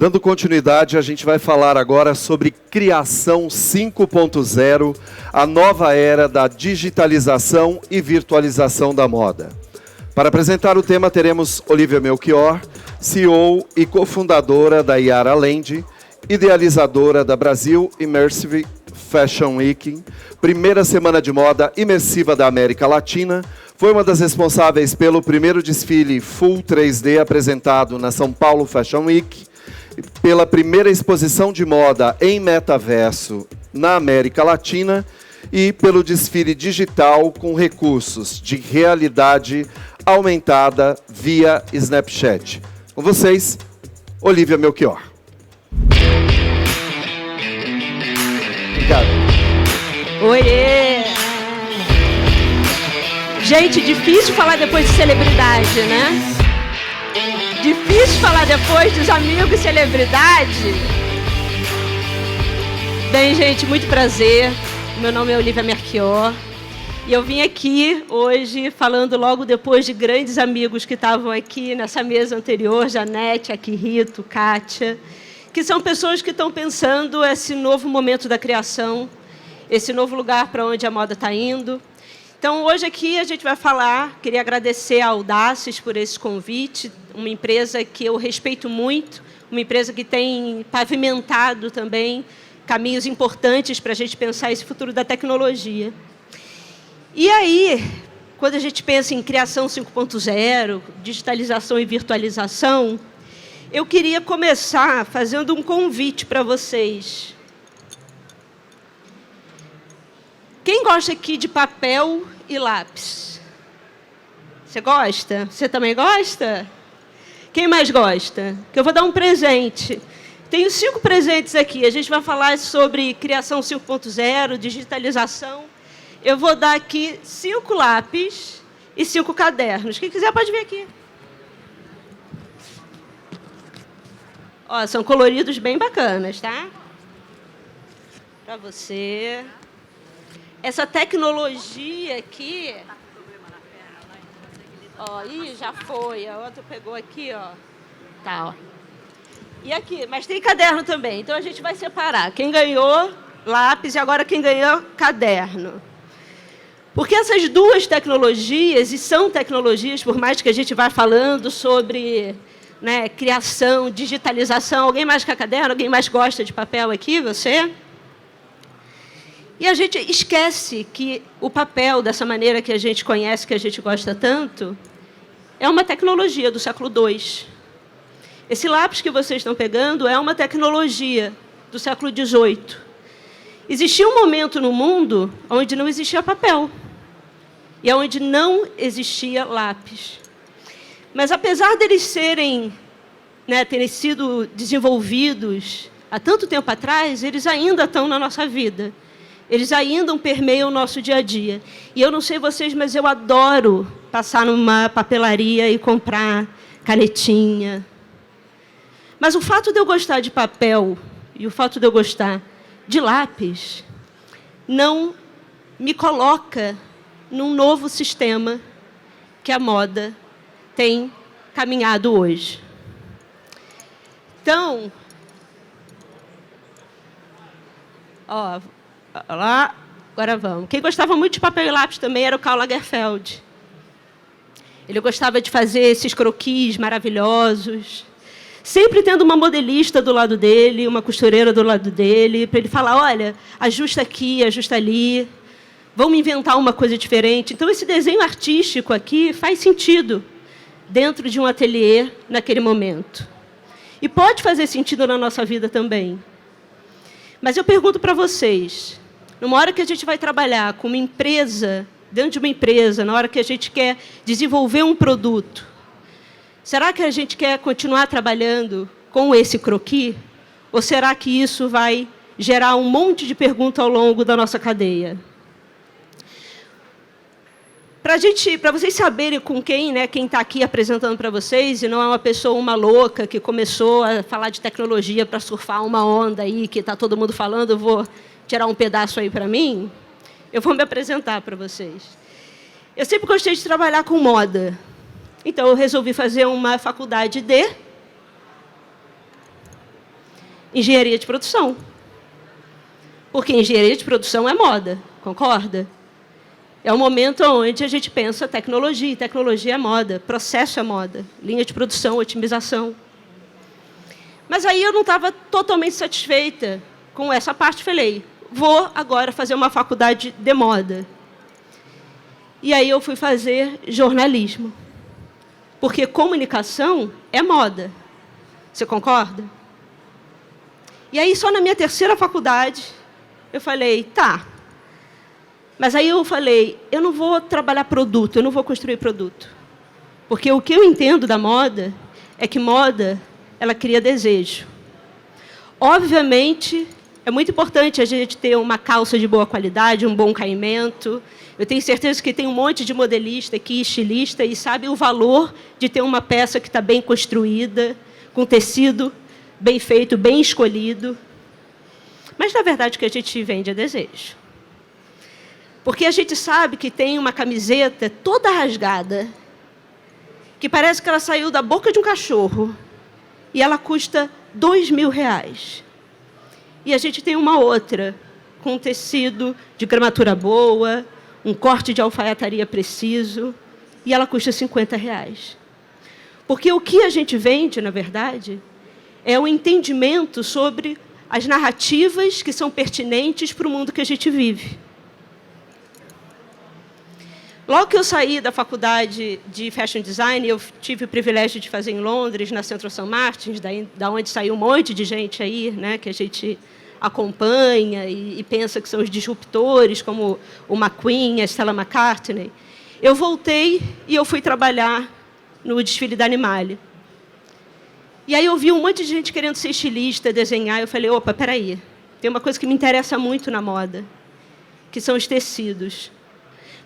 Dando continuidade, a gente vai falar agora sobre Criação 5.0, a nova era da digitalização e virtualização da moda. Para apresentar o tema, teremos Olivia Melchior, CEO e cofundadora da Yara Land, idealizadora da Brasil Immersive Fashion Week, primeira semana de moda imersiva da América Latina. Foi uma das responsáveis pelo primeiro desfile Full 3D apresentado na São Paulo Fashion Week, pela primeira exposição de moda em metaverso na América Latina e pelo desfile digital com recursos de realidade aumentada via Snapchat. Com vocês, Olivia Melchior. Obrigado. Oiê! Gente, difícil falar depois de celebridade, né? Difícil falar depois dos amigos celebridade. Bem, gente, muito prazer. Meu nome é Olivia Melchior. E eu vim aqui hoje falando logo depois de grandes amigos que estavam aqui nessa mesa anterior, Janete, Akihito, Kátia, que são pessoas que estão pensando esse novo momento da criação, esse novo lugar para onde a moda está indo. Então, hoje aqui a gente vai falar, queria agradecer a Audaces por esse convite, uma empresa que eu respeito muito, uma empresa que tem pavimentado também caminhos importantes para a gente pensar esse futuro da tecnologia. E aí, quando a gente pensa em criação 5.0, digitalização e virtualização, eu queria começar fazendo um convite para vocês. Quem gosta aqui de papel e lápis? Você gosta? Você também gosta? Quem mais gosta? Que eu vou dar um presente. Tenho 5 presentes aqui. A gente vai falar sobre criação 5.0, digitalização. Eu vou dar aqui 5 lápis e 5 cadernos. Quem quiser pode vir aqui. Ó, são coloridos bem bacanas, tá? Para você. Essa tecnologia aqui... Ó, ih, já foi. A outra pegou aqui, ó. Tá, ó. E aqui, mas tem caderno também. Então, a gente vai separar. Quem ganhou lápis e agora quem ganhou caderno. Porque essas duas tecnologias, e são tecnologias, por mais que a gente vá falando sobre, né, criação, digitalização. Alguém mais quer caderno? Alguém mais gosta de papel aqui? Você? E a gente esquece que o papel, dessa maneira que a gente conhece, que a gente gosta tanto, é uma tecnologia do século II. Esse lápis que vocês estão pegando é uma tecnologia do século XVIII. Existia um momento no mundo onde não existia papel e onde não existia lápis. Mas, apesar deles serem, né, terem sido desenvolvidos há tanto tempo atrás, eles ainda estão na nossa vida. Eles ainda permeiam o nosso dia a dia. E eu não sei vocês, mas eu adoro passar numa papelaria e comprar canetinha. Mas o fato de eu gostar de papel e o fato de eu gostar de lápis não me coloca num novo sistema que a moda tem caminhado hoje. Então, ó, lá, agora vamos. Quem gostava muito de papel e lápis também era o Karl Lagerfeld. Ele gostava de fazer esses croquis maravilhosos, sempre tendo uma modelista do lado dele, uma costureira do lado dele, para ele falar, olha, ajusta aqui, ajusta ali, vamos inventar uma coisa diferente. Então, esse desenho artístico aqui faz sentido dentro de um ateliê naquele momento. E pode fazer sentido na nossa vida também. Mas eu pergunto para vocês, numa hora que a gente vai trabalhar com uma empresa, dentro de uma empresa, na hora que a gente quer desenvolver um produto, será que a gente quer continuar trabalhando com esse croquis? Ou será que isso vai gerar um monte de perguntas ao longo da nossa cadeia? Para vocês saberem com quem, né, quem está aqui apresentando para vocês, e não é uma pessoa, uma louca, que começou a falar de tecnologia para surfar uma onda aí, que está todo mundo falando, eu vou tirar um pedaço aí para mim, eu vou me apresentar para vocês. Eu sempre gostei de trabalhar com moda. Então, eu resolvi fazer uma faculdade de Engenharia de produção. Porque engenharia de produção é moda, concorda? É o momento onde a gente pensa tecnologia, e tecnologia é moda, processo é moda, linha de produção, otimização. Mas aí eu não estava totalmente satisfeita com essa parte, falei, vou agora fazer uma faculdade de moda. E aí eu fui fazer jornalismo, porque comunicação é moda. Você concorda? E aí, só na minha terceira faculdade, eu falei, tá. Mas aí eu falei, eu não vou trabalhar produto, eu não vou construir produto. Porque o que eu entendo da moda é que moda, ela cria desejo. Obviamente, é muito importante a gente ter uma calça de boa qualidade, um bom caimento. Eu tenho certeza que tem um monte de modelista aqui, estilista, e sabe o valor de ter uma peça que está bem construída, com tecido bem feito, bem escolhido. Mas, na verdade, o que a gente vende é desejo. Porque a gente sabe que tem uma camiseta toda rasgada, que parece que ela saiu da boca de um cachorro, e ela custa R$2.000. E a gente tem uma outra, com um tecido de gramatura boa, um corte de alfaiataria preciso, e ela custa R$50. Porque o que a gente vende, na verdade, é o entendimento sobre as narrativas que são pertinentes para o mundo que a gente vive. Logo que eu saí da faculdade de Fashion Design, eu tive o privilégio de fazer em Londres, na Central St. Martins, da onde saiu um monte de gente aí, né, que a gente acompanha e pensa que são os disruptores, como o McQueen, a Stella McCartney. Eu voltei e eu fui trabalhar no desfile da Animale. E aí eu vi um monte de gente querendo ser estilista, desenhar. Eu falei, opa, peraí, tem uma coisa que me interessa muito na moda, que são os tecidos.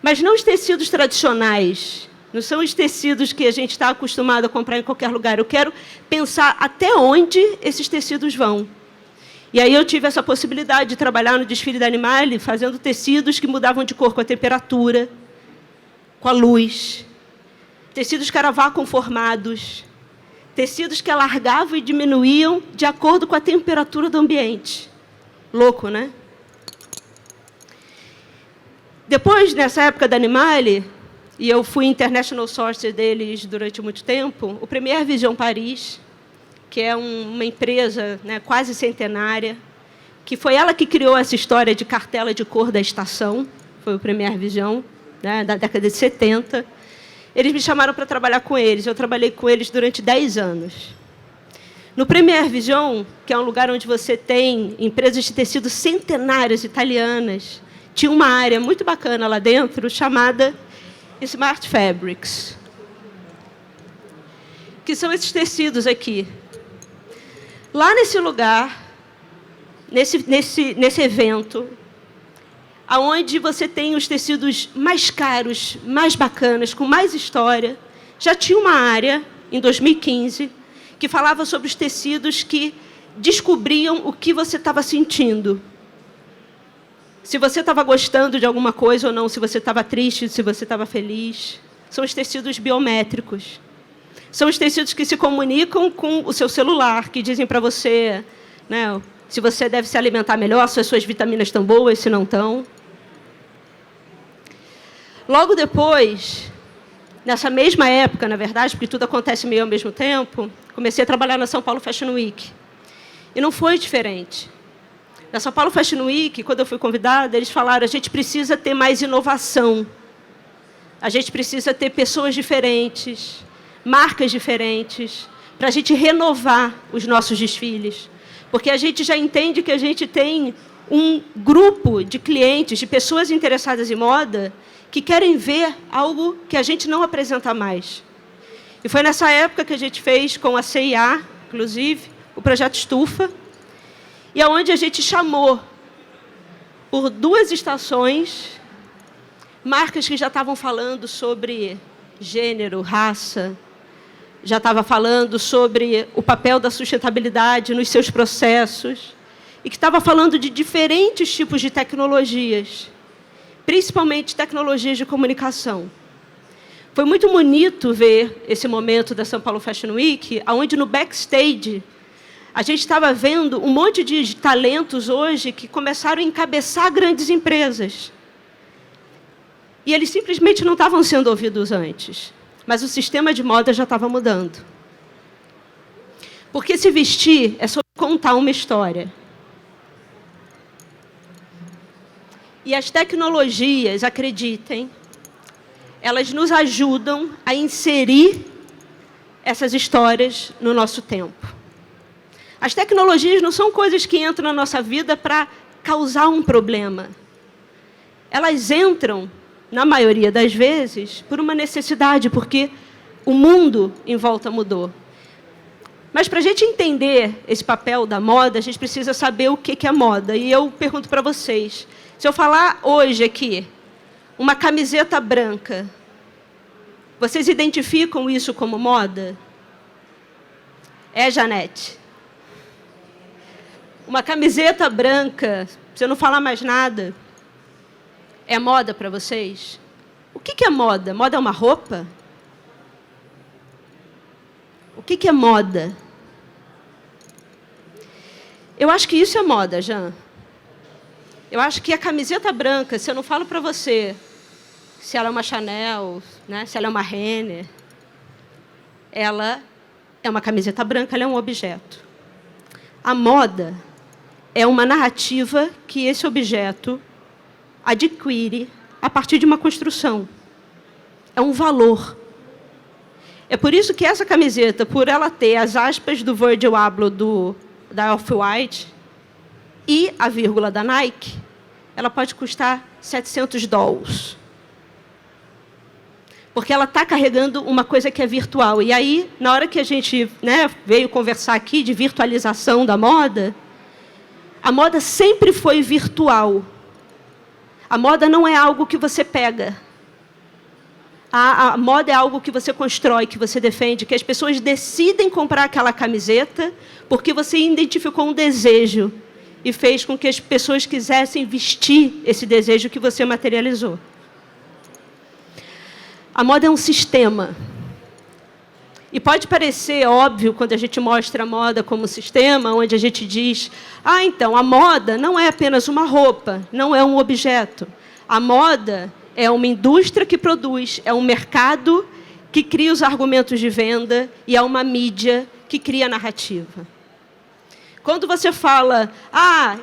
Mas não os tecidos tradicionais, não são os tecidos que a gente está acostumado a comprar em qualquer lugar. Eu quero pensar até onde esses tecidos vão. E aí eu tive essa possibilidade de trabalhar no desfile da Animale, fazendo tecidos que mudavam de cor com a temperatura, com a luz, tecidos que eram vacuumformados, tecidos que alargavam e diminuíam de acordo com a temperatura do ambiente. Louco, né? Depois, nessa época da Animale, e eu fui international sourcer deles durante muito tempo, o Premier Vision Paris, que é uma empresa, né, quase centenária, que foi ela que criou essa história de cartela de cor da estação, foi o Premier Vision, né, da década de 70. Eles me chamaram para trabalhar com eles. Eu trabalhei com eles durante 10 anos. No Premier Vision, que é um lugar onde você tem empresas de tecido centenárias italianas, tinha uma área muito bacana lá dentro, chamada Smart Fabrics, que são esses tecidos aqui. Lá nesse lugar, nesse evento, aonde você tem os tecidos mais caros, mais bacanas, com mais história, já tinha uma área, em 2015, que falava sobre os tecidos que descobriam o que você estava sentindo. Se você estava gostando de alguma coisa ou não, se você estava triste, se você estava feliz. São os tecidos biométricos. São os tecidos que se comunicam com o seu celular, que dizem para você, né, se você deve se alimentar melhor, se as suas vitaminas estão boas, se não estão. Logo depois, nessa mesma época, na verdade, porque tudo acontece meio ao mesmo tempo, comecei a trabalhar na São Paulo Fashion Week. E não foi diferente. Na São Paulo Fashion Week, quando eu fui convidada, eles falaram, a gente precisa ter mais inovação. A gente precisa ter pessoas diferentes, marcas diferentes, para a gente renovar os nossos desfiles. Porque a gente já entende que a gente tem um grupo de clientes, de pessoas interessadas em moda, que querem ver algo que a gente não apresenta mais. E foi nessa época que a gente fez com a CIA, inclusive, o projeto Estufa, e aonde a gente chamou, por 2 estações, marcas que já estavam falando sobre gênero, raça, já estava falando sobre o papel da sustentabilidade nos seus processos, e que estava falando de diferentes tipos de tecnologias, principalmente tecnologias de comunicação. Foi muito bonito ver esse momento da São Paulo Fashion Week, onde no backstage A gente estava vendo um monte de talentos hoje que começaram a encabeçar grandes empresas. E eles simplesmente não estavam sendo ouvidos antes. Mas o sistema de moda já estava mudando. Porque se vestir é sobre contar uma história. E as tecnologias, acreditem, elas nos ajudam a inserir essas histórias no nosso tempo. As tecnologias não são coisas que entram na nossa vida para causar um problema. Elas entram, na maioria das vezes, por uma necessidade, porque o mundo em volta mudou. Mas, para a gente entender esse papel da moda, a gente precisa saber o que é moda. E eu pergunto para vocês, se eu falar hoje aqui, uma camiseta branca, vocês identificam isso como moda? Janete? Uma camiseta branca, se eu não falar mais nada, é moda para vocês? O que é moda? Moda é uma roupa? O que é moda? Eu acho que isso é moda, Jean. Eu acho que a camiseta branca, se eu não falo para você se ela é uma Chanel, né, se ela é uma Renner, ela é uma camiseta branca, ela é um objeto. A moda é uma narrativa que esse objeto adquire a partir de uma construção. É um valor. É por isso que essa camiseta, por ela ter as aspas do Virgil Abloh da Off-White e a vírgula da Nike, ela pode custar $700. Porque ela está carregando uma coisa que é virtual. E aí, na hora que a gente, né, veio conversar aqui de virtualização da moda, a moda sempre foi virtual. A moda não é algo que você pega. A moda é algo que você constrói, que você defende, que as pessoas decidem comprar aquela camiseta porque você identificou um desejo e fez com que as pessoas quisessem vestir esse desejo que você materializou. A moda é um sistema. E pode parecer óbvio quando a gente mostra a moda como sistema, onde a gente diz, então, a moda não é apenas uma roupa, não é um objeto. A moda é uma indústria que produz, é um mercado que cria os argumentos de venda e é uma mídia que cria a narrativa. Quando você fala,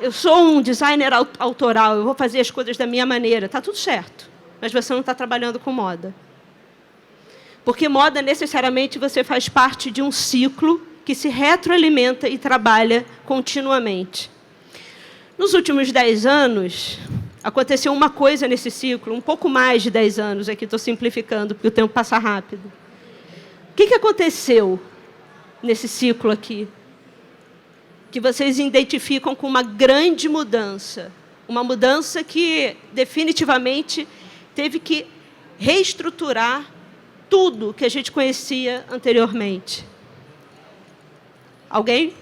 eu sou um designer autoral, eu vou fazer as coisas da minha maneira, está tudo certo, mas você não está trabalhando com moda. Porque moda, necessariamente, você faz parte de um ciclo que se retroalimenta e trabalha continuamente. Nos últimos 10 anos, aconteceu uma coisa nesse ciclo, um pouco mais de 10 anos, aqui estou simplificando, porque o tempo passa rápido. O que aconteceu nesse ciclo aqui? Que vocês identificam com uma grande mudança. Uma mudança que, definitivamente, teve que reestruturar tudo que a gente conhecia anteriormente. Alguém?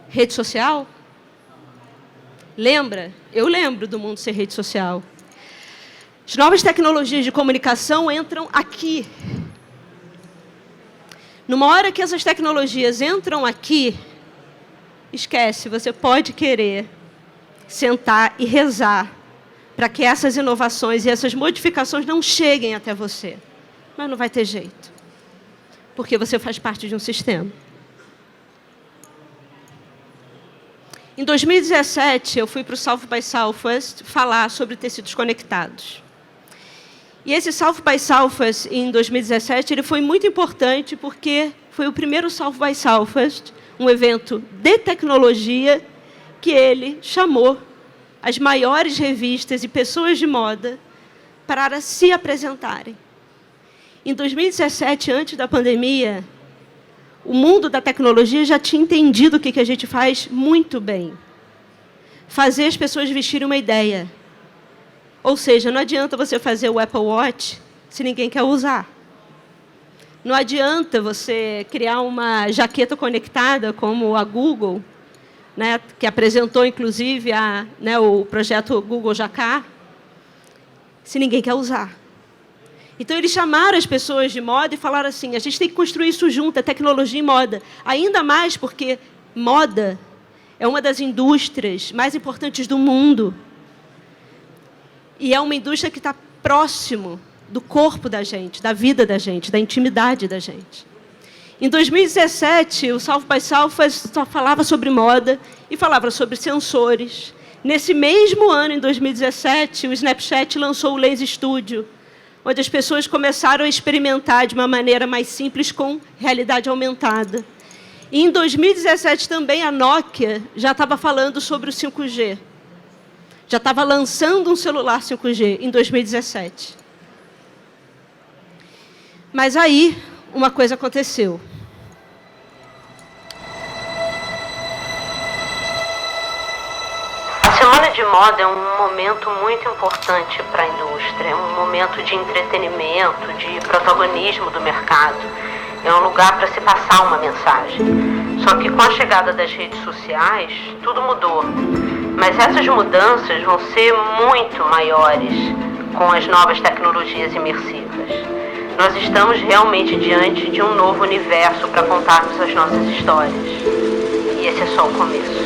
Rede social? Lembra? Eu lembro do mundo ser rede social. As novas tecnologias de comunicação entram aqui. Numa hora que essas tecnologias entram aqui, esquece, você pode querer sentar e rezar para que essas inovações e essas modificações não cheguem até você. Mas não vai ter jeito, porque você faz parte de um sistema. Em 2017, eu fui para o South by Southwest falar sobre tecidos conectados. E esse South by Southwest, em 2017, ele foi muito importante porque foi o primeiro South by Southwest, um evento de tecnologia, que ele chamou as maiores revistas e pessoas de moda para se apresentarem. Em 2017, antes da pandemia, o mundo da tecnologia já tinha entendido o que a gente faz muito bem. Fazer as pessoas vestirem uma ideia. Ou seja, não adianta você fazer o Apple Watch se ninguém quer usar. Não adianta você criar uma jaqueta conectada como a Google, né, que apresentou, inclusive, o projeto Google Jacar, se ninguém quer usar. Então, eles chamaram as pessoas de moda e falaram assim, a gente tem que construir isso junto, a tecnologia e moda. Ainda mais porque moda é uma das indústrias mais importantes do mundo. E é uma indústria que está próximo do corpo da gente, da vida da gente, da intimidade da gente. Em 2017, o South by Southwest só falava sobre moda e falava sobre sensores. Nesse mesmo ano, em 2017, o Snapchat lançou o Lazy Studio, onde as pessoas começaram a experimentar de uma maneira mais simples com realidade aumentada. E em 2017 também a Nokia já estava falando sobre o 5G. Já estava lançando um celular 5G em 2017. Mas aí uma coisa aconteceu. A Semana de Moda é um momento muito importante para a indústria, é um momento de entretenimento, de protagonismo do mercado. É um lugar para se passar uma mensagem. Só que com a chegada das redes sociais, tudo mudou. Mas essas mudanças vão ser muito maiores com as novas tecnologias imersivas. Nós estamos realmente diante de um novo universo para contarmos as nossas histórias. E esse é só o começo.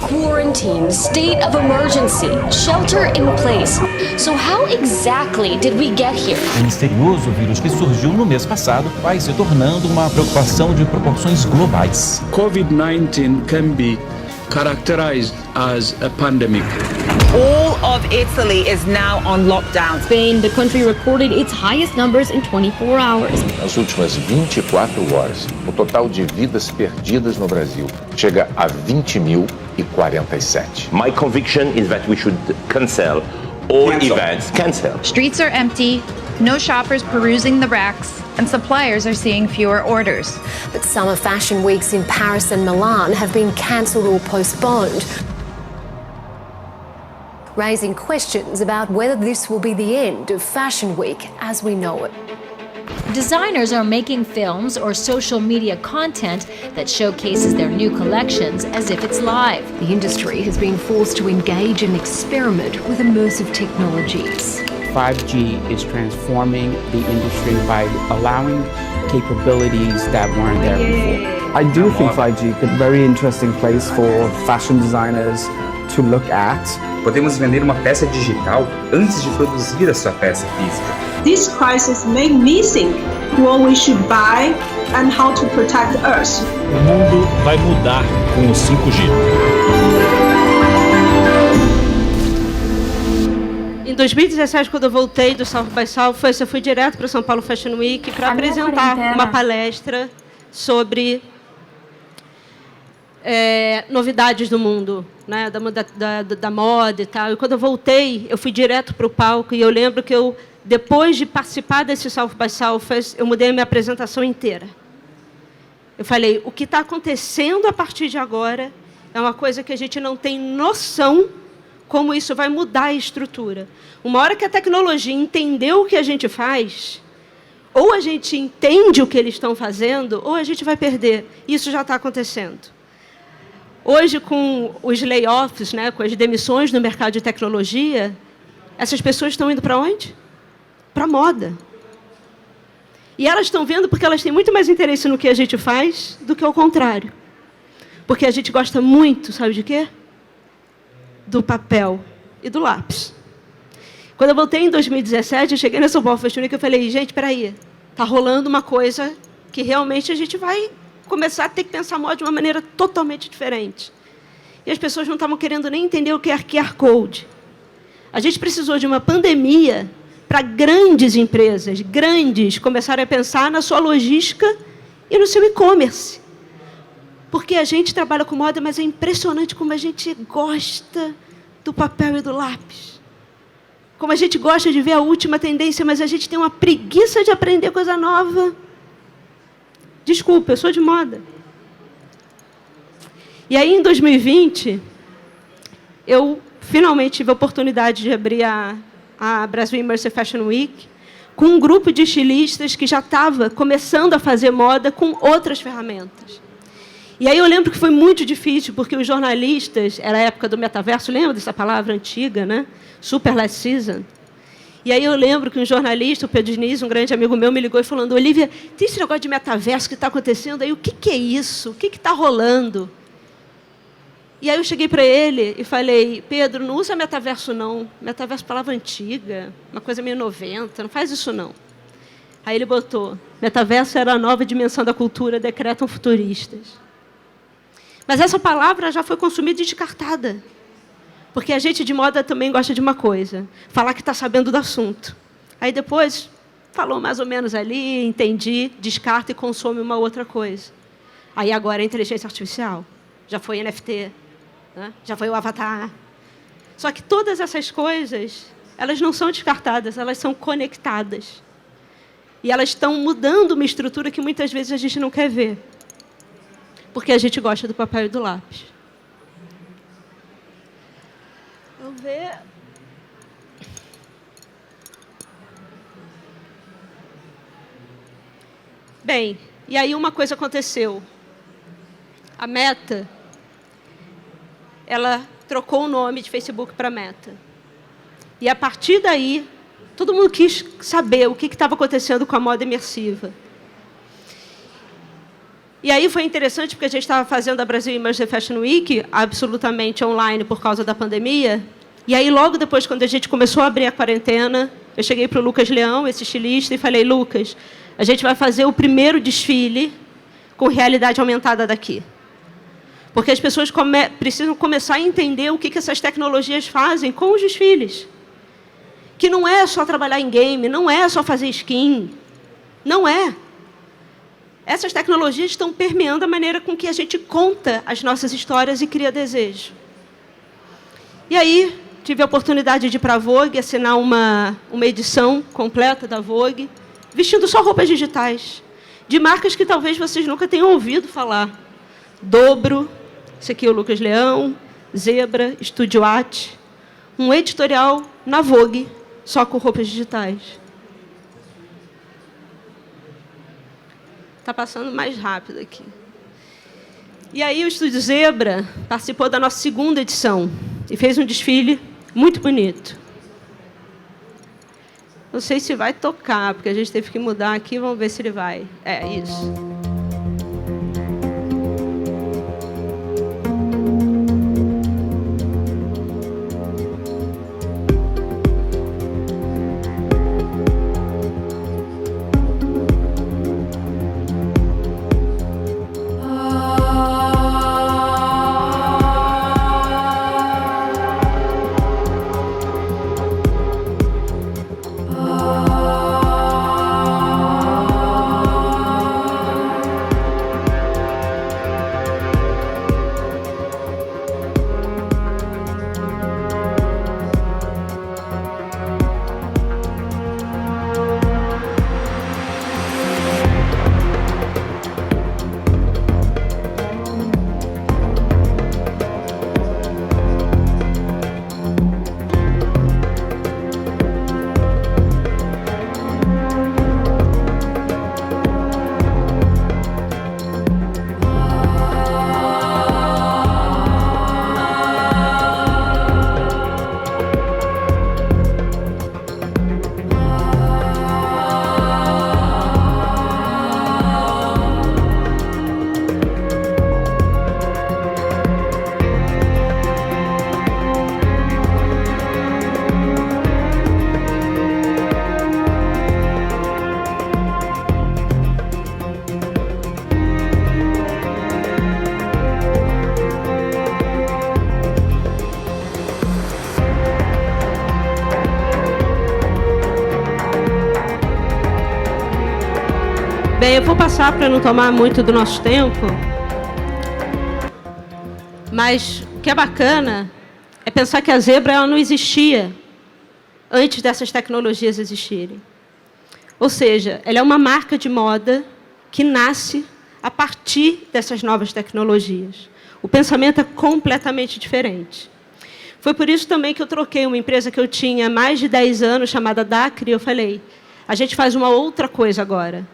Quarantine, state of emergency, shelter in place. So how exactly did we get here? O misterioso vírus que surgiu no mês passado vai se tornando uma preocupação de proporções globais. COVID-19 can be characterized as a pandemic. All of Italy is now on lockdown. Spain, the country recorded its highest numbers in 24 hours. Nas últimas 24 horas, o total de vidas perdidas no Brasil chega a 20.047. My conviction is that we should cancel all events. Cancel. Streets are empty, no shoppers perusing the racks, and suppliers are seeing fewer orders. But summer fashion weeks in Paris and Milan have been cancelled or postponed, raising questions about whether this will be the end of Fashion Week as we know it. Designers are making films or social media content that showcases their new collections as if it's live. The industry has been forced to engage and experiment with immersive technologies. 5G is transforming the industry by allowing capabilities that weren't there before. I do think 5G is a very interesting place for fashion designers to look at. Podemos vender uma peça digital antes de produzir a sua peça física. This crisis made me think what we should buy and how to protect the earth. O mundo vai mudar com o 5G. Em 2017, quando eu voltei do South by Southwest, eu fui direto para o São Paulo Fashion Week para apresentar uma palestra sobre novidades do mundo, né, da moda e tal. E quando eu voltei, eu fui direto para o palco e eu lembro que depois de participar desse South by Southwest, eu mudei a minha apresentação inteira. Eu falei, o que está acontecendo a partir de agora é uma coisa que a gente não tem noção como isso vai mudar a estrutura. Uma hora que a tecnologia entendeu o que a gente faz, ou a gente entende o que eles estão fazendo, ou a gente vai perder. Isso já está acontecendo. Hoje, com os layoffs, né, com as demissões no mercado de tecnologia, essas pessoas estão indo para onde? Para a moda. E elas estão vendo porque elas têm muito mais interesse no que a gente faz do que ao contrário. Porque a gente gosta muito, sabe de quê? Do papel e do lápis. Quando eu voltei em 2017, eu cheguei na São Paulo Fashion Week e eu falei, gente, espera aí, está rolando uma coisa que realmente a gente vai começar a ter que pensar moda de uma maneira totalmente diferente. E as pessoas não estavam querendo nem entender o que é QR Code. A gente precisou de uma pandemia para grandes empresas, começarem a pensar na sua logística e no seu e-commerce. Porque a gente trabalha com moda, mas é impressionante como a gente gosta do papel e do lápis. Como a gente gosta de ver a última tendência, mas a gente tem uma preguiça de aprender coisa nova. Desculpa, eu sou de moda. E aí, em 2020, eu finalmente tive a oportunidade de abrir a Brasil Immersive Fashion Week com um grupo de estilistas que já estava começando a fazer moda com outras ferramentas. E aí eu lembro que foi muito difícil, porque os jornalistas, era a época do metaverso, lembra dessa palavra antiga, né? Super last season. E aí eu lembro que um jornalista, o Pedro Diniz, um grande amigo meu, me ligou e falando: Olivia, tem esse negócio de metaverso que está acontecendo aí, o que é isso? O que está rolando? E aí eu cheguei para ele e falei: Pedro, não usa metaverso não. Metaverso é palavra antiga, uma coisa meio 90, não faz isso não. Aí ele botou: metaverso era a nova dimensão da cultura, decretam futuristas. Mas essa palavra já foi consumida e descartada. Porque a gente de moda também gosta de uma coisa: falar que está sabendo do assunto. Aí depois, falou mais ou menos ali, entendi, descarta e consome uma outra coisa. Aí agora é inteligência artificial. Já foi NFT, né? Já foi o avatar. Só que todas essas coisas, elas não são descartadas, elas são conectadas. E elas estão mudando uma estrutura que muitas vezes a gente não quer ver. Porque a gente gosta do papel e do lápis. Vamos ver. Bem, e aí uma coisa aconteceu. A Meta, ela trocou o nome de Facebook para Meta. E a partir daí, todo mundo quis saber o que estava acontecendo com a moda imersiva. E aí foi interessante, porque a gente estava fazendo a Brasil Immersive Fashion Week absolutamente online por causa da pandemia. E aí, logo depois, quando a gente começou a abrir a quarentena, eu cheguei para o Lucas Leão, esse estilista, e falei: Lucas, a gente vai fazer o primeiro desfile com realidade aumentada daqui. Porque as pessoas precisam começar a entender o que essas tecnologias fazem com os desfiles. Que não é só trabalhar em game, não é só fazer skin. Não é. Essas tecnologias estão permeando a maneira com que a gente conta as nossas histórias e cria desejo. E aí, tive a oportunidade de ir para a Vogue, assinar uma edição completa da Vogue, vestindo só roupas digitais, de marcas que talvez vocês nunca tenham ouvido falar. Dobro, esse aqui é o Lucas Leão, Zebra, Studio Art, um editorial na Vogue, só com roupas digitais. Está passando mais rápido aqui. E aí o Estúdio Zebra participou da nossa segunda edição e fez um desfile muito bonito. Não sei se vai tocar, porque a gente teve que mudar aqui, vamos ver se ele vai. É, isso. Bem, eu vou passar para não tomar muito do nosso tempo, mas o que é bacana é pensar que a Zebra ela não existia antes dessas tecnologias existirem. Ou seja, ela é uma marca de moda que nasce a partir dessas novas tecnologias. O pensamento é completamente diferente. Foi por isso também que eu troquei uma empresa que eu tinha há mais de 10 anos, chamada Dacre, e eu falei: a gente faz uma outra coisa agora.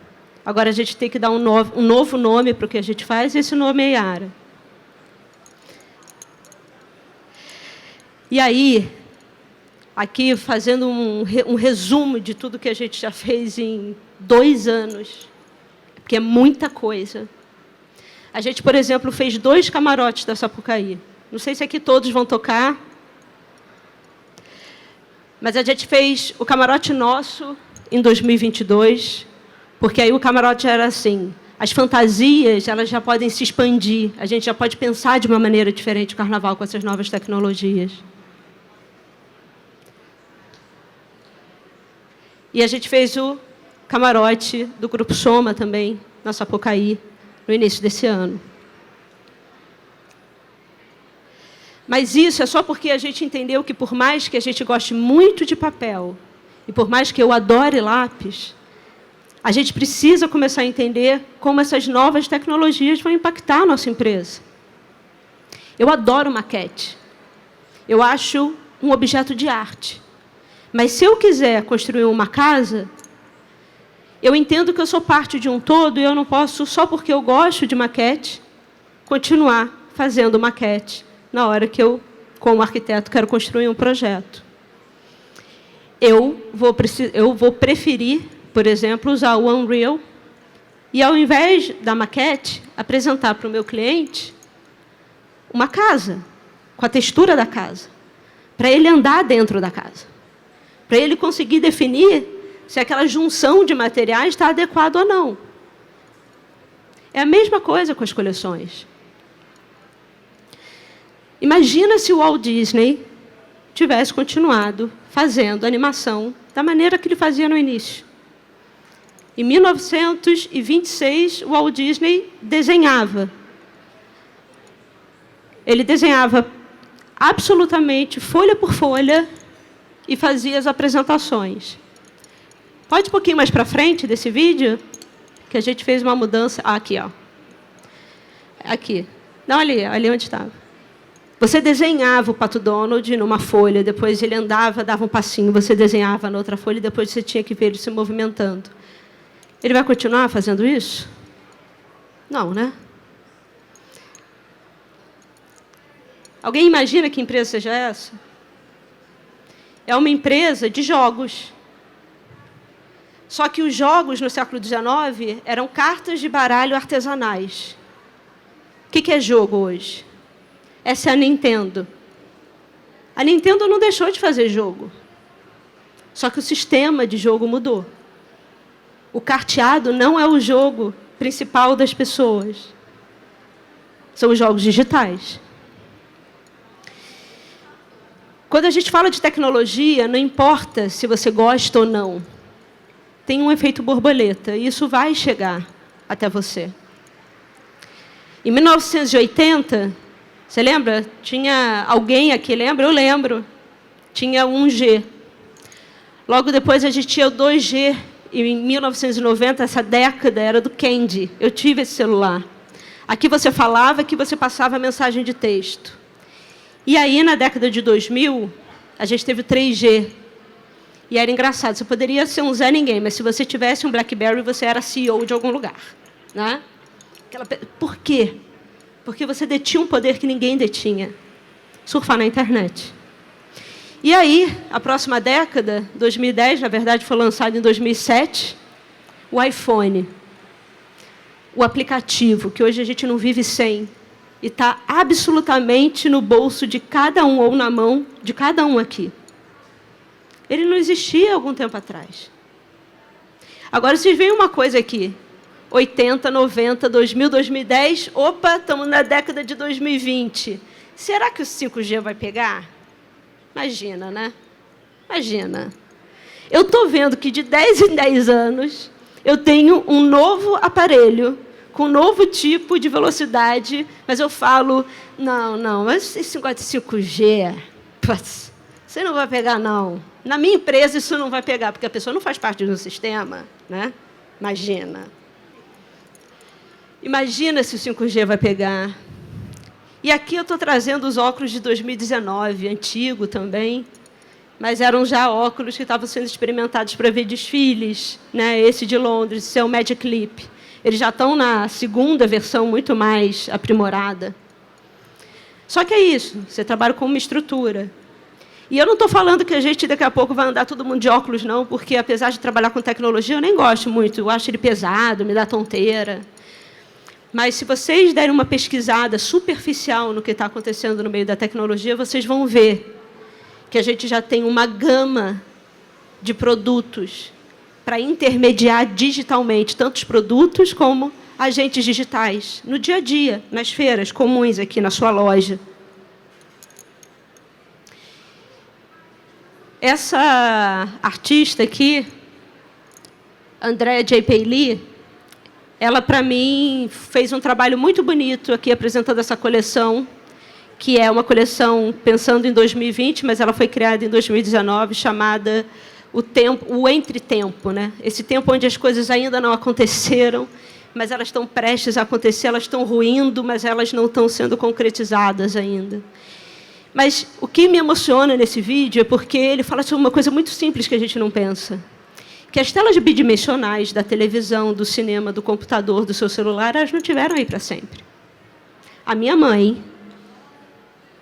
Agora a gente tem que dar um novo nome para o que a gente faz, e esse nome é Yara. E aí, aqui fazendo um resumo de tudo que a gente já fez em 2 anos, porque é muita coisa. A gente, por exemplo, fez 2 camarotes da Sapucaí. Não sei se aqui todos vão tocar, mas a gente fez o camarote nosso em 2022, porque aí o camarote era assim, as fantasias elas já podem se expandir, a gente já pode pensar de uma maneira diferente o carnaval com essas novas tecnologias. E a gente fez o camarote do Grupo Soma também, na Sapucaí, no início desse ano. Mas isso é só porque a gente entendeu que, por mais que a gente goste muito de papel, e por mais que eu adore lápis, a gente precisa começar a entender como essas novas tecnologias vão impactar a nossa empresa. Eu adoro maquete. Eu acho um objeto de arte. Mas se eu quiser construir uma casa, eu entendo que eu sou parte de um todo e eu não posso, só porque eu gosto de maquete, continuar fazendo maquete na hora que eu, como arquiteto, quero construir um projeto. Eu vou preferir, por exemplo, usar o Unreal e, ao invés da maquete, apresentar para o meu cliente uma casa, com a textura da casa, para ele andar dentro da casa, para ele conseguir definir se aquela junção de materiais está adequada ou não. É a mesma coisa com as coleções. Imagina se o Walt Disney tivesse continuado fazendo animação da maneira que ele fazia no início. Em 1926, o Walt Disney desenhava. Ele desenhava absolutamente folha por folha e fazia as apresentações. Pode ir um pouquinho mais para frente desse vídeo, que a gente fez uma mudança. Ah, aqui, ó. Aqui. Não, ali onde estava. Você desenhava o Pato Donald numa folha, depois ele andava, dava um passinho, você desenhava na outra folha e depois você tinha que ver ele se movimentando. Ele vai continuar fazendo isso? Não, né? Alguém imagina que empresa seja essa? É uma empresa de jogos. Só que os jogos, no século XIX, eram cartas de baralho artesanais. O que é jogo hoje? Essa é a Nintendo. A Nintendo não deixou de fazer jogo. Só que o sistema de jogo mudou. O carteado não é o jogo principal das pessoas. São os jogos digitais. Quando a gente fala de tecnologia, não importa se você gosta ou não. Tem um efeito borboleta, e isso vai chegar até você. Em 1980, você lembra? Tinha alguém aqui, lembra? Eu lembro. Tinha 1G. Logo depois a gente tinha o 2G. E em 1990, essa década era do Candy. Eu tive esse celular. Aqui você falava, aqui você passava mensagem de texto. E aí, na década de 2000, a gente teve o 3G. E era engraçado. Você poderia ser um Zé Ninguém, mas se você tivesse um BlackBerry, você era CEO de algum lugar. Né? Por quê? Porque você detinha um poder que ninguém detinha. Surfar na internet. E aí, a próxima década, 2010, na verdade, foi lançado em 2007, o iPhone. O aplicativo, que hoje a gente não vive sem. E está absolutamente no bolso de cada um, ou na mão de cada um aqui. Ele não existia há algum tempo atrás. Agora, vocês veem uma coisa aqui. 80, 90, 2000, 2010. Opa, estamos na década de 2020. Será que o 5G vai pegar? Imagina, né? Imagina. Eu estou vendo que de 10 em 10 anos eu tenho um novo aparelho com um novo tipo de velocidade, mas eu falo, não, mas esse negócio de 5G, você não vai pegar, não. Na minha empresa isso não vai pegar, porque a pessoa não faz parte do sistema, né? Imagina. Imagina se o 5G vai pegar. E aqui eu estou trazendo os óculos de 2019, antigo também. mas eram já óculos que estavam sendo experimentados para ver desfiles, né? Esse de Londres, esse é o Magic Leap. Eles já estão na segunda versão, muito mais aprimorada. Só que é isso, você trabalha com uma estrutura. E eu não estou falando que a gente, daqui a pouco, vai andar todo mundo de óculos, não, porque, apesar de trabalhar com tecnologia, eu nem gosto muito. Eu acho ele pesado, me dá tonteira. Mas, se vocês derem uma pesquisada superficial no que está acontecendo no meio da tecnologia, vocês vão ver que a gente já tem uma gama de produtos para intermediar digitalmente, tanto os produtos como agentes digitais, no dia a dia, nas feiras comuns aqui na sua loja. Essa artista aqui, Andrea J.P. Lee, ela, para mim, fez um trabalho muito bonito aqui apresentando essa coleção, que é uma coleção pensando em 2020, mas ela foi criada em 2019, chamada o entretempo, né? Esse tempo onde as coisas ainda não aconteceram, mas elas estão prestes a acontecer, elas estão ruindo, mas elas não estão sendo concretizadas ainda. Mas o que me emociona nesse vídeo é porque ele fala sobre uma coisa muito simples que a gente não pensa. Que as telas bidimensionais da televisão, do cinema, do computador, do seu celular, elas não tiveram aí para sempre. A minha mãe,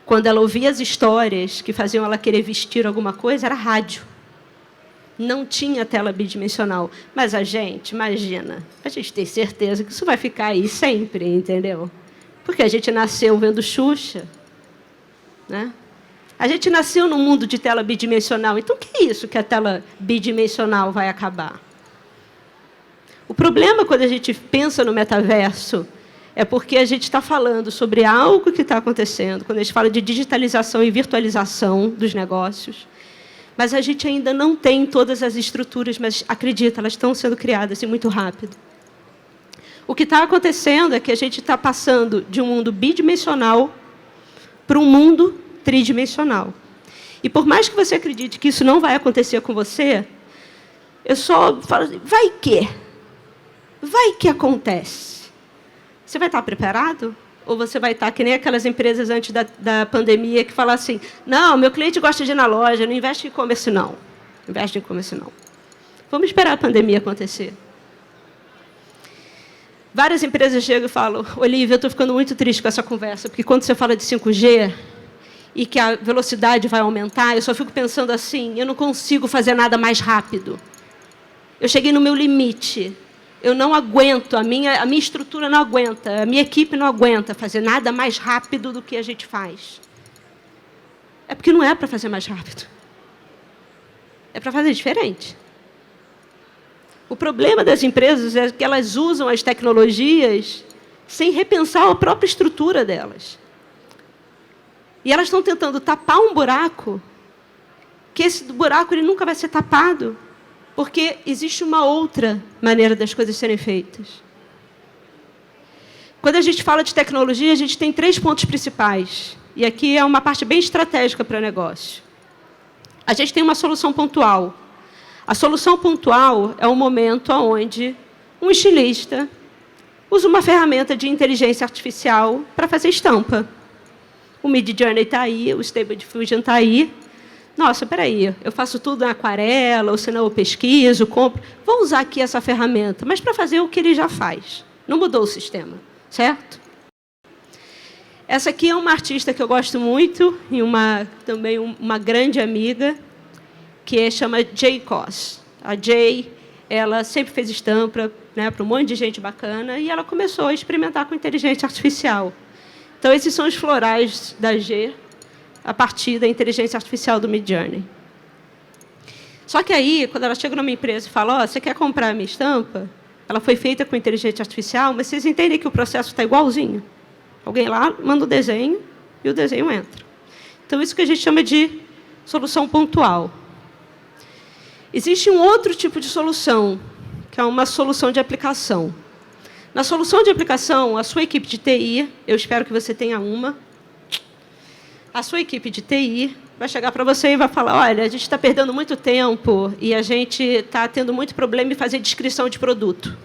quando ela ouvia as histórias que faziam ela querer vestir alguma coisa, era rádio. Não tinha tela bidimensional. Mas a gente, imagina, a gente tem certeza que isso vai ficar aí sempre, entendeu? Porque a gente nasceu vendo Xuxa, né? A gente nasceu num mundo de tela bidimensional. Então, o que é isso que a tela bidimensional vai acabar? O problema, quando a gente pensa no metaverso, é porque a gente está falando sobre algo que está acontecendo, quando a gente fala de digitalização e virtualização dos negócios, mas a gente ainda não tem todas as estruturas, mas, acredita, elas estão sendo criadas e muito rápido. O que está acontecendo é que a gente está passando de um mundo bidimensional para um mundo tridimensional. E, por mais que você acredite que isso não vai acontecer com você, eu só falo assim, vai que? Vai que acontece. Você vai estar preparado? Ou você vai estar que nem aquelas empresas antes da pandemia que falam assim, não, meu cliente gosta de ir na loja, não investe em e-commerce, não. Investe em e-commerce, não. Vamos esperar a pandemia acontecer. Várias empresas chegam e falam, Olivia, eu estou ficando muito triste com essa conversa, porque quando você fala de 5G e que a velocidade vai aumentar, eu só fico pensando assim, eu não consigo fazer nada mais rápido. Eu cheguei no meu limite. Eu não aguento, a minha estrutura não aguenta, a minha equipe não aguenta fazer nada mais rápido do que a gente faz. É porque não é para fazer mais rápido. É para fazer diferente. O problema das empresas é que elas usam as tecnologias sem repensar a própria estrutura delas. E elas estão tentando tapar um buraco, que esse buraco ele nunca vai ser tapado, porque existe uma outra maneira das coisas serem feitas. Quando a gente fala de tecnologia, a gente tem 3 pontos principais. E aqui é uma parte bem estratégica para o negócio. A gente tem uma solução pontual. A solução pontual é um momento onde um estilista usa uma ferramenta de inteligência artificial para fazer estampa. O Midjourney está aí, o Stable Diffusion está aí. Nossa, espera aí, eu faço tudo na aquarela, ou senão eu pesquiso, compro. Vou usar aqui essa ferramenta, mas para fazer o que ele já faz. Não mudou o sistema, certo? Essa aqui é uma artista que eu gosto muito, e também uma grande amiga, que chama Jay Koss. A Jay, ela sempre fez estampa, né, para um monte de gente bacana, e ela começou a experimentar com inteligência artificial. Então, esses são os florais da G, a partir da inteligência artificial do Midjourney. Só que aí, quando ela chega numa empresa e fala, oh, você quer comprar a minha estampa? Ela foi feita com inteligência artificial, mas vocês entendem que o processo está igualzinho. Alguém lá manda o desenho e o desenho entra. Então, isso que a gente chama de solução pontual. Existe um outro tipo de solução, que é uma solução de aplicação. Na solução de aplicação, a sua equipe de TI, eu espero que você tenha uma, a sua equipe de TI vai chegar para você e vai falar, olha, a gente está perdendo muito tempo e a gente está tendo muito problema em fazer descrição de produto.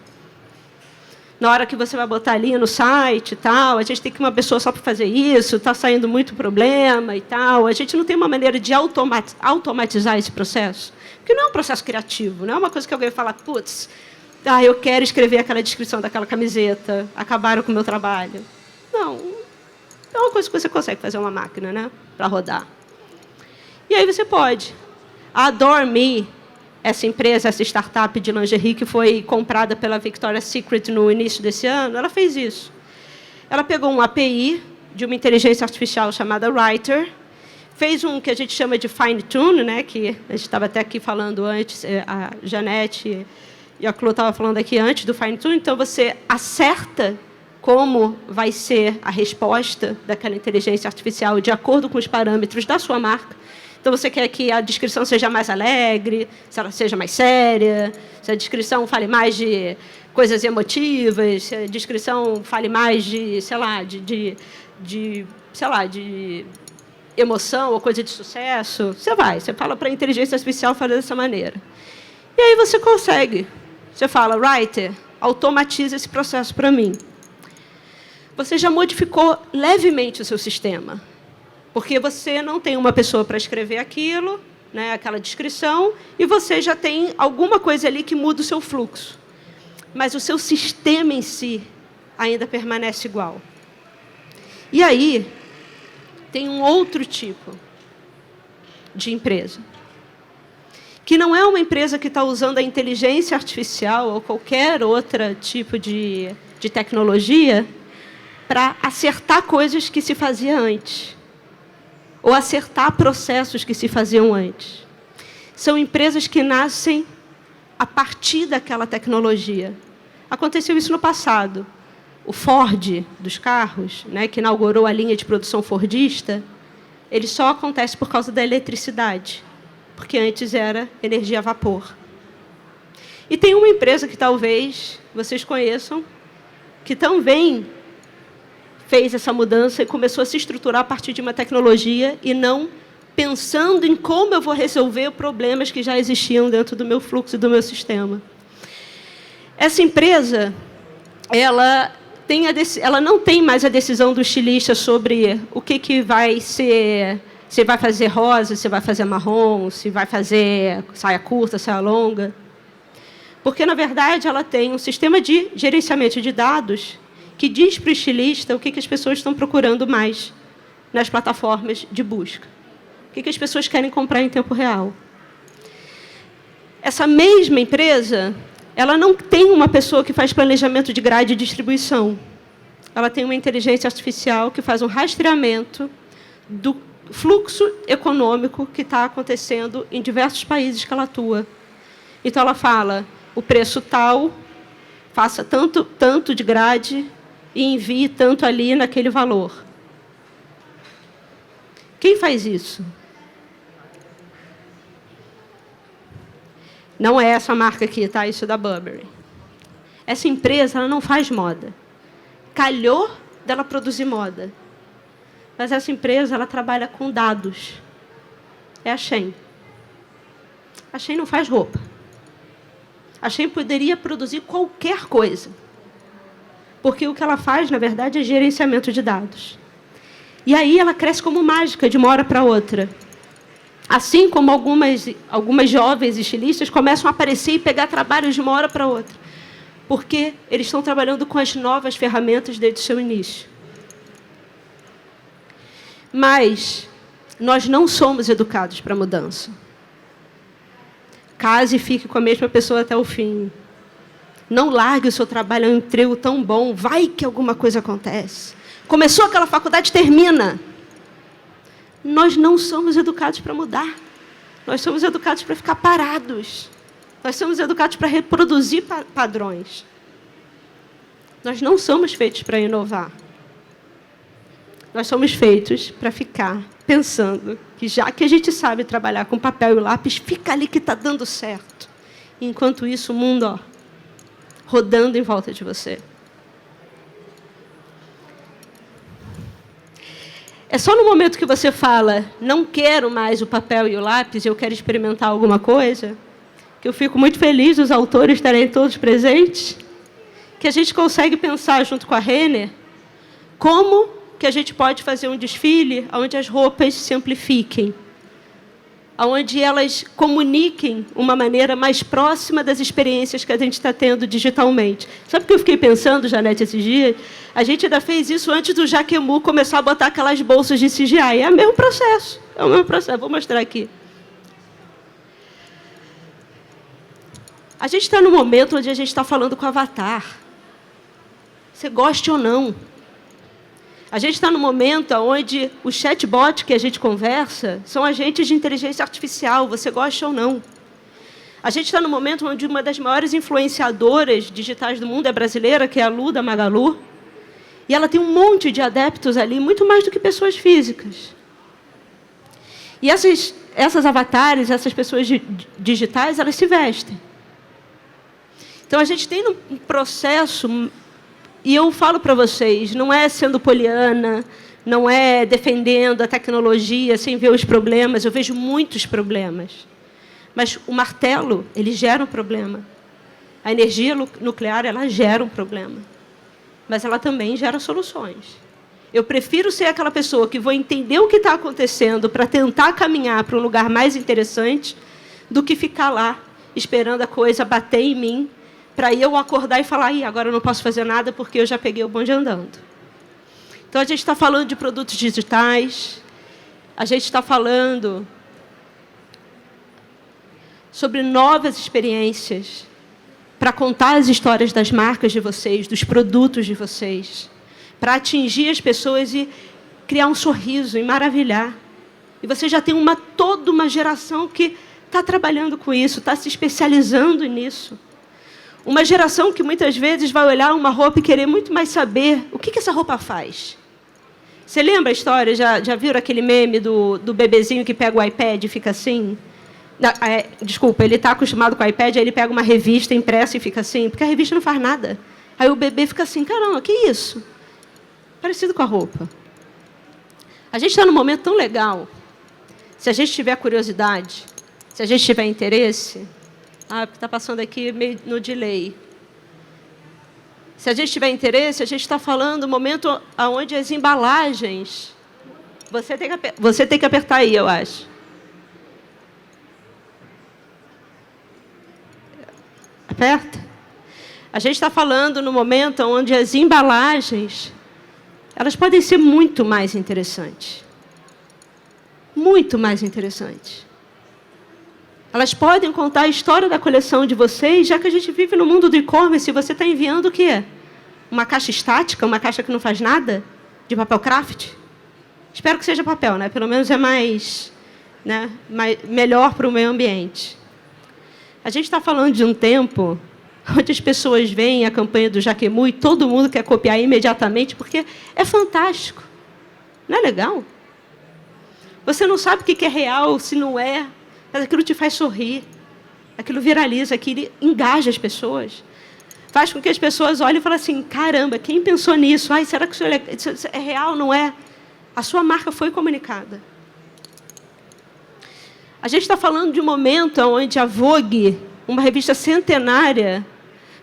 na hora que você vai botar ali no site e tal, a gente tem que ter uma pessoa só para fazer isso, está saindo muito problema e tal. A gente não tem uma maneira de automatizar esse processo, porque não é um processo criativo, não é uma coisa que alguém fala, putz, eu quero escrever aquela descrição daquela camiseta, acabaram com o meu trabalho. Não, é uma coisa que você consegue fazer uma máquina, né, para rodar. E aí você pode. A Adore Me, essa empresa, essa startup de lingerie que foi comprada pela Victoria's Secret no início desse ano, ela fez isso. Ela pegou um API de uma inteligência artificial chamada Writer, fez um que a gente chama de fine tune, né, que a gente estava até aqui falando antes, a Janete e a Clô estavam falando aqui antes do fine tune, então você acerta como vai ser a resposta daquela inteligência artificial de acordo com os parâmetros da sua marca. Então, você quer que a descrição seja mais alegre, se ela seja mais séria, se a descrição fale mais de coisas emotivas, se a descrição fale mais de, sei lá, de emoção ou coisa de sucesso. Você fala para a inteligência artificial fazer dessa maneira. E aí você consegue. Você fala, Writer, automatiza esse processo para mim. Você já modificou levemente o seu sistema. Porque você não tem uma pessoa para escrever aquilo, né, aquela descrição, e você já tem alguma coisa ali que muda o seu fluxo. Mas o seu sistema em si ainda permanece igual. E aí, tem um outro tipo de empresa, que não é uma empresa que está usando a inteligência artificial ou qualquer outro tipo de tecnologia para acertar coisas que se fazia antes, ou acertar processos que se faziam antes. São empresas que nascem a partir daquela tecnologia. Aconteceu isso no passado. O Ford, dos carros, né, que inaugurou a linha de produção fordista, ele só acontece por causa da eletricidade, porque antes era energia a vapor. E tem uma empresa que talvez vocês conheçam, que também fez essa mudança e começou a se estruturar a partir de uma tecnologia e não pensando em como eu vou resolver problemas que já existiam dentro do meu fluxo e do meu sistema. Essa empresa, ela não tem mais a decisão do estilista sobre o que vai ser, se vai fazer rosa, se vai fazer marrom, se vai fazer saia curta, saia longa. Porque, na verdade, ela tem um sistema de gerenciamento de dados que diz para o estilista o que as pessoas estão procurando mais nas plataformas de busca. O que as pessoas querem comprar em tempo real. Essa mesma empresa, ela não tem uma pessoa que faz planejamento de grade e distribuição. Ela tem uma inteligência artificial que faz um rastreamento do fluxo econômico que está acontecendo em diversos países que ela atua. Então, ela fala, o preço tal, faça tanto de grade e envie tanto ali naquele valor. Quem faz isso? Não é essa marca aqui, tá? Isso é da Burberry. Essa empresa, ela não faz moda. Calhou dela produzir moda. Mas essa empresa, ela trabalha com dados. É a Shein. A Shein não faz roupa. A Shein poderia produzir qualquer coisa. Porque o que ela faz, na verdade, é gerenciamento de dados. E aí ela cresce como mágica, de uma hora para outra. Assim como algumas jovens estilistas começam a aparecer e pegar trabalhos de uma hora para outra. Porque eles estão trabalhando com as novas ferramentas desde o seu início. Mas nós não somos educados para a mudança. Case e fique com a mesma pessoa até o fim. Não largue o seu trabalho, é um emprego tão bom, vai que alguma coisa acontece. Começou aquela faculdade, termina. Nós não somos educados para mudar. Nós somos educados para ficar parados. Nós somos educados para reproduzir padrões. Nós não somos feitos para inovar. Nós somos feitos para ficar pensando que, já que a gente sabe trabalhar com papel e lápis, fica ali que está dando certo. Enquanto isso, o mundo, rodando em volta de você. É só no momento que você fala, não quero mais o papel e o lápis, eu quero experimentar alguma coisa, que eu fico muito feliz dos autores estarem todos presentes, que a gente consegue pensar, junto com a Renner, como que a gente pode fazer um desfile onde as roupas se amplifiquem, onde elas comuniquem uma maneira mais próxima das experiências que a gente está tendo digitalmente. Sabe o que eu fiquei pensando, Janete, esses dias? A gente ainda fez isso antes do Jacquemus começar a botar aquelas bolsas de CGI. É o mesmo processo. É o mesmo processo. Vou mostrar aqui. A gente está num momento onde a gente está falando com o avatar. Você goste ou não. A gente está num momento onde o chatbot que a gente conversa são agentes de inteligência artificial, você gosta ou não. A gente está num momento onde uma das maiores influenciadoras digitais do mundo é brasileira, que é a Lu, da Magalu, e ela tem um monte de adeptos ali, muito mais do que pessoas físicas. E essas avatares, essas pessoas digitais, elas se vestem. Então, a gente tem um processo... E eu falo para vocês, não é sendo poliana, não é defendendo a tecnologia sem ver os problemas. Eu vejo muitos problemas. Mas o martelo, ele gera um problema. A energia nuclear, ela gera um problema. Mas ela também gera soluções. Eu prefiro ser aquela pessoa que vou entender o que está acontecendo para tentar caminhar para um lugar mais interessante do que ficar lá esperando a coisa bater em mim para eu acordar e falar, agora eu não posso fazer nada porque eu já peguei o bonde andando. Então, a gente está falando de produtos digitais, a gente está falando sobre novas experiências para contar as histórias das marcas de vocês, dos produtos de vocês, para atingir as pessoas e criar um sorriso e maravilhar. E você já tem toda uma geração que está trabalhando com isso, está se especializando nisso. Uma geração que muitas vezes vai olhar uma roupa e querer muito mais saber o que essa roupa faz. Você lembra a história? Já viram aquele meme do bebezinho que pega o iPad e fica assim? Desculpa, ele está acostumado com o iPad, aí ele pega uma revista impressa e fica assim, porque a revista não faz nada. Aí o bebê fica assim, caramba, que isso? Parecido com a roupa. A gente está num momento tão legal. Se a gente tiver curiosidade, se a gente tiver interesse... está passando aqui meio no delay. Se a gente tiver interesse, a gente está falando do momento onde as embalagens... Você tem que apertar aí, eu acho. Aperta. A gente está falando no momento onde as embalagens elas podem ser muito mais interessantes. Muito mais interessantes. Elas podem contar a história da coleção de vocês, já que a gente vive no mundo do e-commerce e você está enviando o quê? Uma caixa estática, uma caixa que não faz nada? De papel craft? Espero que seja papel, né? Pelo menos é mais, né? Melhor para o meio ambiente. A gente está falando de um tempo onde as pessoas veem a campanha do Jacquemus e todo mundo quer copiar imediatamente, porque é fantástico. Não é legal? Você não sabe o que é real, se não é... Mas aquilo te faz sorrir, aquilo viraliza, aquilo engaja as pessoas. Faz com que as pessoas olhem e falem assim, caramba, quem pensou nisso? Será que isso é real? Não é? A sua marca foi comunicada. A gente está falando de um momento onde a Vogue, uma revista centenária,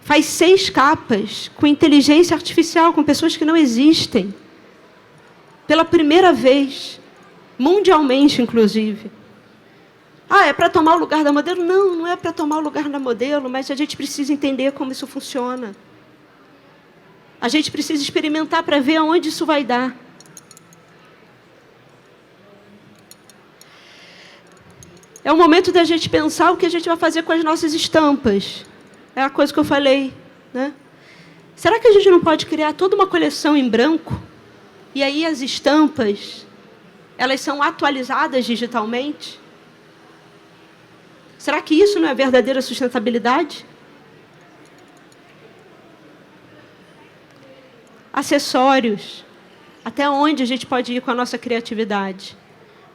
faz 6 capas com inteligência artificial, com pessoas que não existem. Pela primeira vez, mundialmente, inclusive. É para tomar o lugar da modelo? Não, não é para tomar o lugar da modelo, mas a gente precisa entender como isso funciona. A gente precisa experimentar para ver aonde isso vai dar. É o momento da gente pensar o que a gente vai fazer com as nossas estampas. É a coisa que eu falei, né? Será que a gente não pode criar toda uma coleção em branco? E aí as estampas, elas são atualizadas digitalmente? Será que isso não é verdadeira sustentabilidade? Acessórios. Até onde a gente pode ir com a nossa criatividade?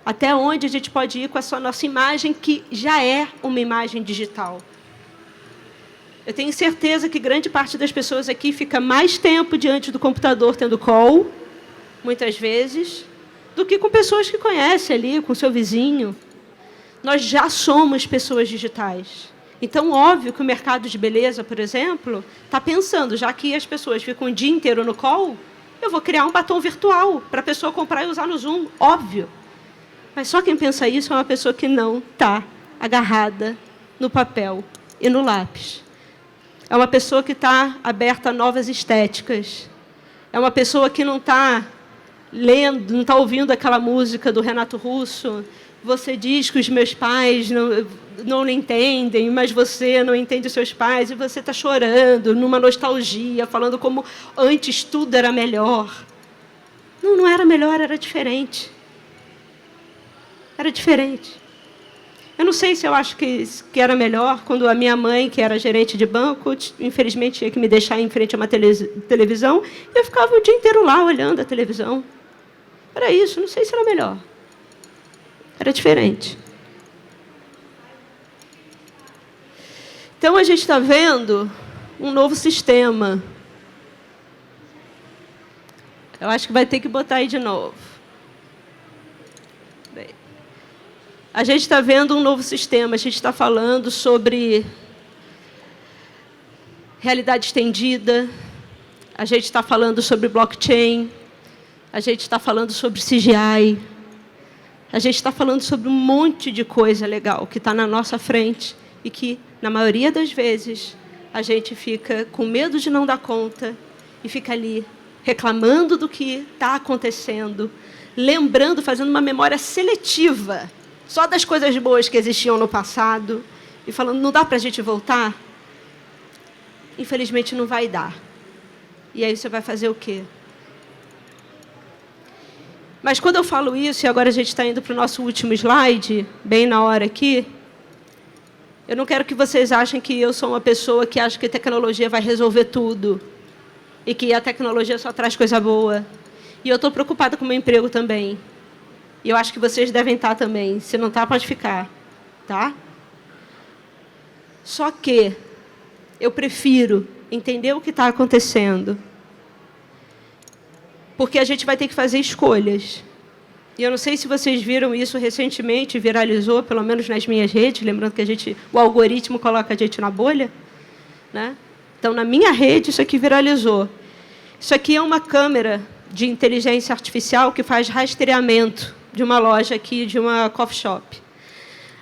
Até onde a gente pode ir com essa nossa imagem, que já é uma imagem digital? Eu tenho certeza que grande parte das pessoas aqui fica mais tempo diante do computador tendo call, muitas vezes, do que com pessoas que conhecem ali, com seu vizinho. Nós já somos pessoas digitais. Então, óbvio que o mercado de beleza, por exemplo, está pensando, já que as pessoas ficam o dia inteiro no call, eu vou criar um batom virtual para a pessoa comprar e usar no Zoom, óbvio. Mas só quem pensa isso é uma pessoa que não está agarrada no papel e no lápis. É uma pessoa que está aberta a novas estéticas. É uma pessoa que não está lendo, não está ouvindo aquela música do Renato Russo. Você diz que os meus pais não entendem, mas você não entende os seus pais, e você está chorando, numa nostalgia, falando como antes tudo era melhor. Não, não era melhor, era diferente. Era diferente. Eu não sei se eu acho que era melhor quando a minha mãe, que era gerente de banco, infelizmente tinha que me deixar em frente a uma televisão, e eu ficava o dia inteiro lá olhando a televisão. Era isso, não sei se era melhor. Era diferente. Então, a gente está vendo um novo sistema. Eu acho que vai ter que botar aí de novo. Bem, a gente está vendo um novo sistema. A gente está falando sobre realidade estendida. A gente está falando sobre blockchain. A gente está falando sobre CGI. A gente está falando sobre um monte de coisa legal que está na nossa frente e que, na maioria das vezes, a gente fica com medo de não dar conta e fica ali reclamando do que está acontecendo, lembrando, fazendo uma memória seletiva só das coisas boas que existiam no passado e falando, não dá para a gente voltar? Infelizmente, não vai dar. E aí você vai fazer o quê? Mas quando eu falo isso, e agora a gente está indo para o nosso último slide, bem na hora aqui, eu não quero que vocês achem que eu sou uma pessoa que acha que a tecnologia vai resolver tudo e que a tecnologia só traz coisa boa. E eu estou preocupada com o meu emprego também. E eu acho que vocês devem estar também. Se não está, pode ficar. Tá? Só que eu prefiro entender o que está acontecendo, porque a gente vai ter que fazer escolhas. E eu não sei se vocês viram isso recentemente, viralizou, pelo menos nas minhas redes, lembrando que o algoritmo coloca a gente na bolha, né? Então, na minha rede, isso aqui viralizou. Isso aqui é uma câmera de inteligência artificial que faz rastreamento de uma loja aqui, de uma coffee shop.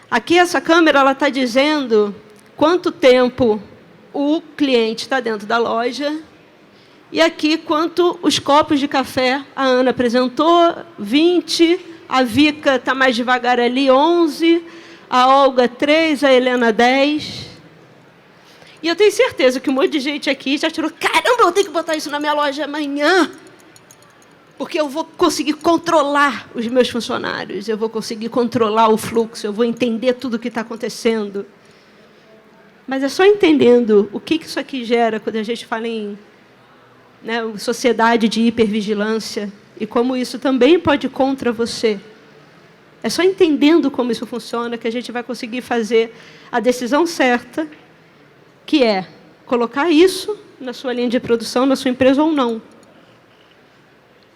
Aqui, essa câmera está dizendo quanto tempo o cliente está dentro da loja. E aqui, quanto os copos de café a Ana apresentou, 20, a Vika está mais devagar ali, 11, a Olga, 3, a Helena, 10. E eu tenho certeza que um monte de gente aqui já tirou, caramba, eu tenho que botar isso na minha loja amanhã, porque eu vou conseguir controlar os meus funcionários, eu vou conseguir controlar o fluxo, eu vou entender tudo o que está acontecendo. Mas é só entendendo o que isso aqui gera quando a gente fala em sociedade de hipervigilância e como isso também pode ir contra você. É só entendendo como isso funciona que a gente vai conseguir fazer a decisão certa, que é colocar isso na sua linha de produção, na sua empresa ou não.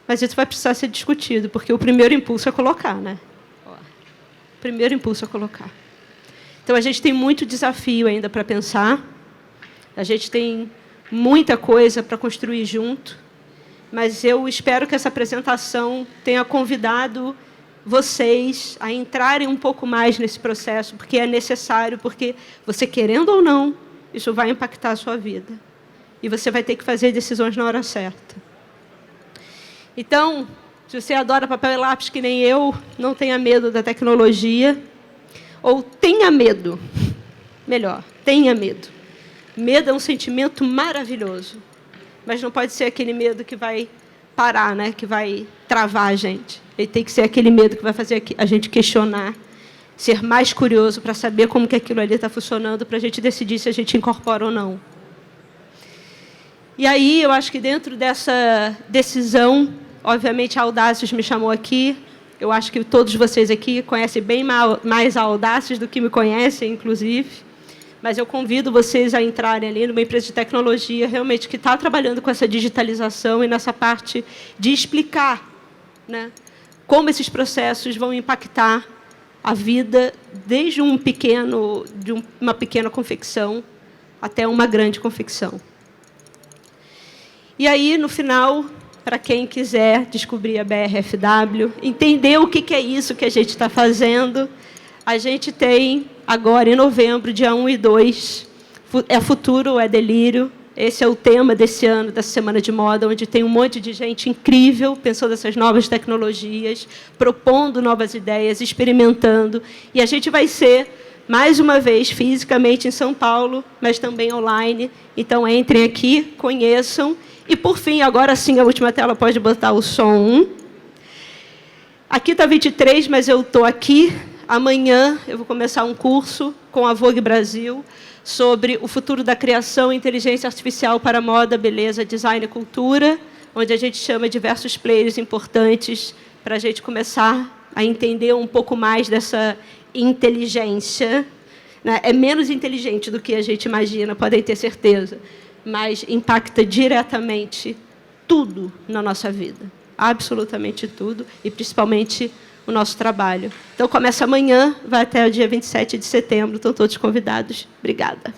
Mas isso vai precisar ser discutido, porque o primeiro impulso é colocar, né? O primeiro impulso é colocar. Então, a gente tem muito desafio ainda para pensar, a gente tem muita coisa para construir junto, mas eu espero que essa apresentação tenha convidado vocês a entrarem um pouco mais nesse processo, porque é necessário, porque você, querendo ou não, isso vai impactar a sua vida. E você vai ter que fazer decisões na hora certa. Então, se você adora papel e lápis que nem eu, não tenha medo da tecnologia, ou tenha medo, melhor, tenha medo. Medo é um sentimento maravilhoso, mas não pode ser aquele medo que vai parar, né? Que vai travar a gente. Ele tem que ser aquele medo que vai fazer a gente questionar, ser mais curioso para saber como que aquilo ali está funcionando, para a gente decidir se a gente incorpora ou não. E aí, eu acho que dentro dessa decisão, obviamente, a Audacious me chamou aqui. Eu acho que todos vocês aqui conhecem bem mais a Audacious do que me conhecem, inclusive. Mas eu convido vocês a entrarem ali numa empresa de tecnologia realmente que está trabalhando com essa digitalização e nessa parte de explicar, né, como esses processos vão impactar a vida desde uma pequena confecção até uma grande confecção. E aí, no final, para quem quiser descobrir a BRFW, entender o que é isso que a gente está fazendo, a gente tem agora, em novembro, dia 1 e 2, é Futuro ou é Delírio. Esse é o tema desse ano, dessa Semana de Moda, onde tem um monte de gente incrível pensando nessas novas tecnologias, propondo novas ideias, experimentando. E a gente vai ser, mais uma vez, fisicamente em São Paulo, mas também online. Então, entrem aqui, conheçam. E, por fim, agora sim, a última tela pode botar o som. Aqui está 23, mas eu estou aqui. Amanhã eu vou começar um curso com a Vogue Brasil sobre o futuro da criação e inteligência artificial para moda, beleza, design e cultura, onde a gente chama diversos players importantes para a gente começar a entender um pouco mais dessa inteligência. Né? É menos inteligente do que a gente imagina, podem ter certeza, mas impacta diretamente tudo na nossa vida, absolutamente tudo, e principalmente o nosso trabalho. Então, começa amanhã, vai até o dia 27 de setembro. Estão todos convidados. Obrigada.